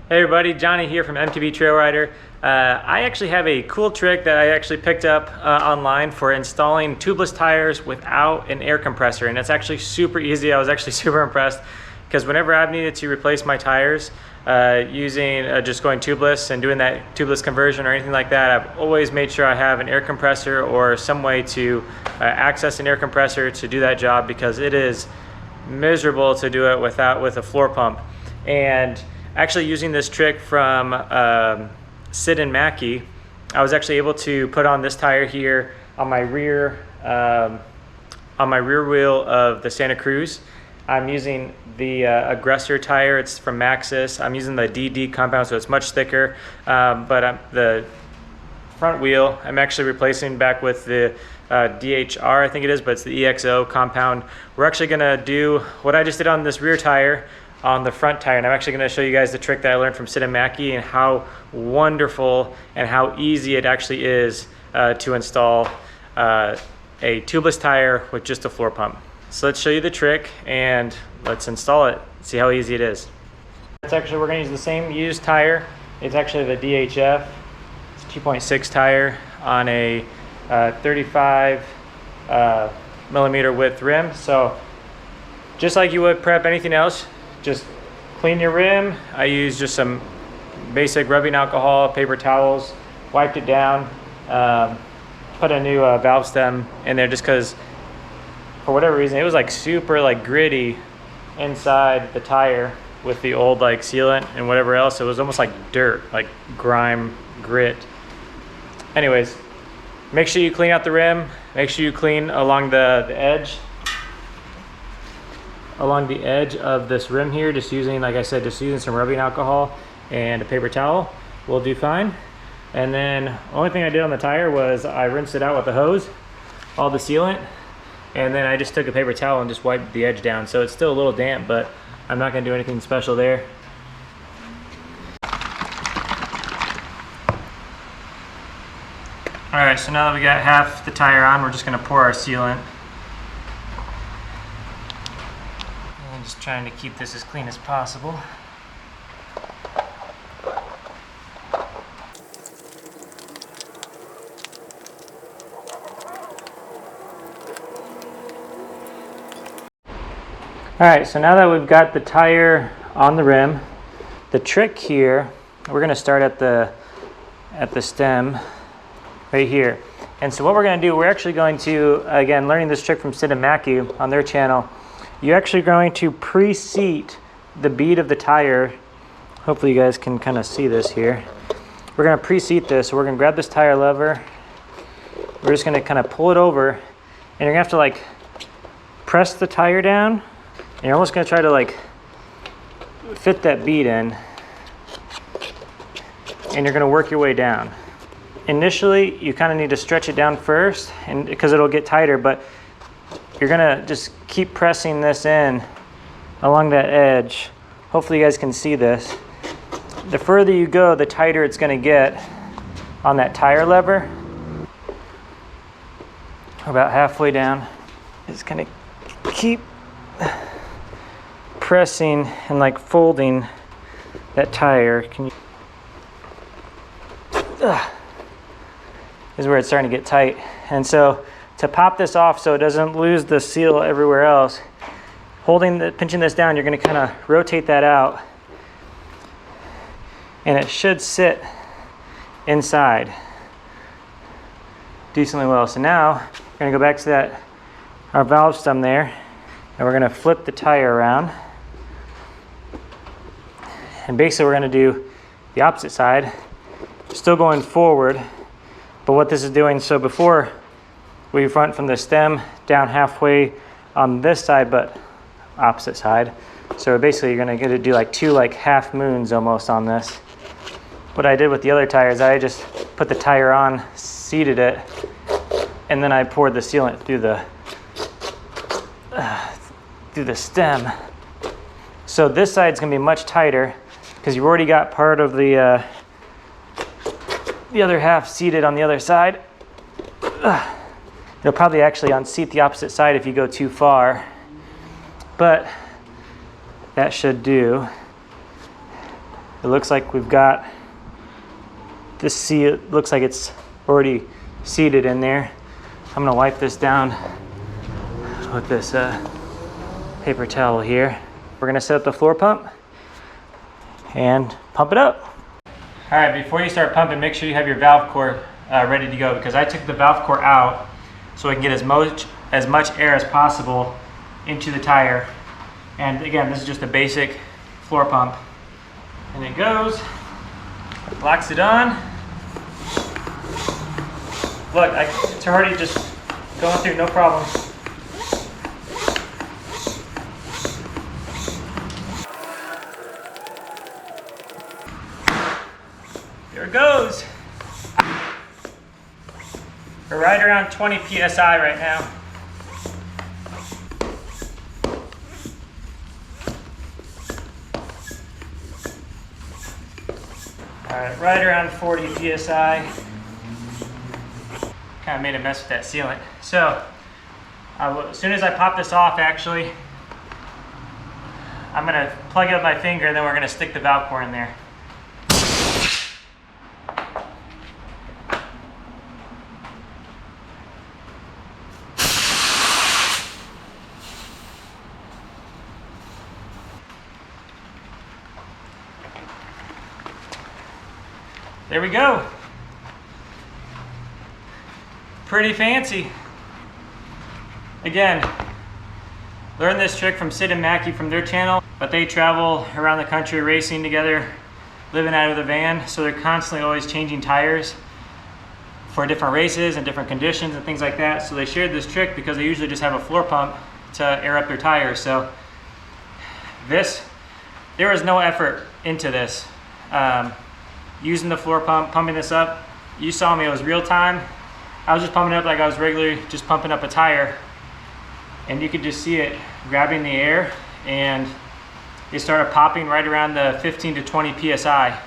Hey everybody, Johnny here from MTB Trail Rider. I actually have a cool trick that I actually picked up online for installing tubeless tires without an air compressor, and it's actually super easy. I was actually super impressed because whenever I've needed to replace my tires using just going tubeless and doing that tubeless conversion or anything like that, I've always made sure I have an air compressor or some way to access an air compressor to do that job, because it is miserable to do it with a floor pump. And actually using this trick from Sid and Mackie, I was actually able to put on this tire here on my rear wheel of the Santa Cruz. I'm using the Aggressor tire. It's from Maxxis. I'm using the DD compound, so it's much thicker. The front wheel, I'm actually replacing back with the DHR, I think it is, but it's the EXO compound. We're actually gonna do what I just did on this rear tire on the front tire, and I'm actually going to show you guys the trick that I learned from Sid and Mackie and how wonderful and how easy it actually is to install a tubeless tire with just a floor pump. So let's show you the trick and let's install it, see how easy it is. We're going to use the same used tire. It's actually the DHF. It's a 2.6 tire on a 35 millimeter width rim. So just like you would prep anything else, just clean your rim. I used just some basic rubbing alcohol, paper towels, wiped it down, put a new valve stem in there just because for whatever reason it was like super like gritty inside the tire with the old like sealant and whatever else. It was almost like dirt, like grime, grit. Anyways, make sure you clean out the rim. Make sure you clean along the edge of this rim here, just using, like I said, just using some rubbing alcohol and a paper towel will do fine. And then only thing I did on the tire was I rinsed it out with a hose, all the sealant, and then I just took a paper towel and just wiped the edge down. So it's still a little damp, but I'm not gonna do anything special there. All right, so now that we got half the tire on, we're just gonna pour our sealant. Just trying to keep this as clean as possible. Alright, so now that we've got the tire on the rim, the trick here, we're going to start at the stem right here. And so what we're going to do, we're actually going to, again, learning this trick from Sid and Mackie on their channel, you're actually going to pre-seat the bead of the tire. Hopefully you guys can kind of see this here. We're going to pre-seat this, so we're going to grab this tire lever. We're just going to kind of pull it over, and you're going to have to like press the tire down, and you're almost going to try to like fit that bead in, and you're going to work your way down. Initially, you kind of need to stretch it down first, and because it'll get tighter, but you're gonna just keep pressing this in along that edge. Hopefully you guys can see this. The further you go, the tighter it's gonna get on that tire lever. About halfway down, it's gonna keep pressing and like folding that tire. This is where it's starting to get tight. And so to pop this off so it doesn't lose the seal everywhere else, pinching this down, you're going to kind of rotate that out, and it should sit inside decently well. So now we're going to go back to our valve stem there, and we're going to flip the tire around, and basically we're going to do the opposite side, still going forward. But what this is doing, so before we front from the stem down halfway on this side, but opposite side. So basically you're gonna get to do like two like half moons almost on this. What I did with the other tires, I just put the tire on, seated it, and then I poured the sealant through the stem. So this side's gonna be much tighter because you've already got part of the other half seated on the other side. It'll probably actually unseat the opposite side if you go too far, but that should do. It looks like we've got this seal, looks like it's already seated in there. I'm gonna wipe this down with this paper towel here. We're gonna set up the floor pump and pump it up. All right, before you start pumping, make sure you have your valve core ready to go, because I took the valve core out so I can get as much air as possible into the tire. And again, this is just a basic floor pump. And it goes, locks it on. Look, it's already just going through, no problem. Here it goes. We're right around 20 PSI right now. All right, right around 40 PSI. Kind of made a mess with that sealant. So, as soon as I pop this off, actually, I'm gonna plug it with my finger, and then we're gonna stick the valve core in there. There we go. Pretty fancy. Again, learned this trick from Sid and Mackie from their channel, but they travel around the country racing together, living out of the van, so they're constantly always changing tires for different races and different conditions and things like that. So they shared this trick because they usually just have a floor pump to air up their tires. So there was no effort into this. Using the floor pump, pumping this up. You saw me, it was real time. I was just pumping it up like I was regularly just pumping up a tire. And you could just see it grabbing the air, and it started popping right around the 15 to 20 PSI.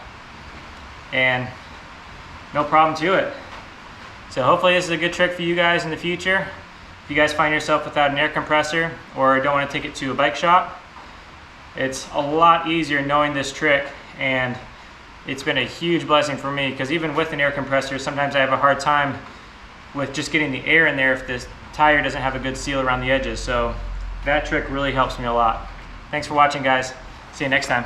And no problem to it. So hopefully this is a good trick for you guys in the future. If you guys find yourself without an air compressor or don't want to take it to a bike shop, it's a lot easier knowing this trick, and it's been a huge blessing for me, because even with an air compressor, sometimes I have a hard time with just getting the air in there if this tire doesn't have a good seal around the edges. So that trick really helps me a lot. Thanks for watching, guys. See you next time.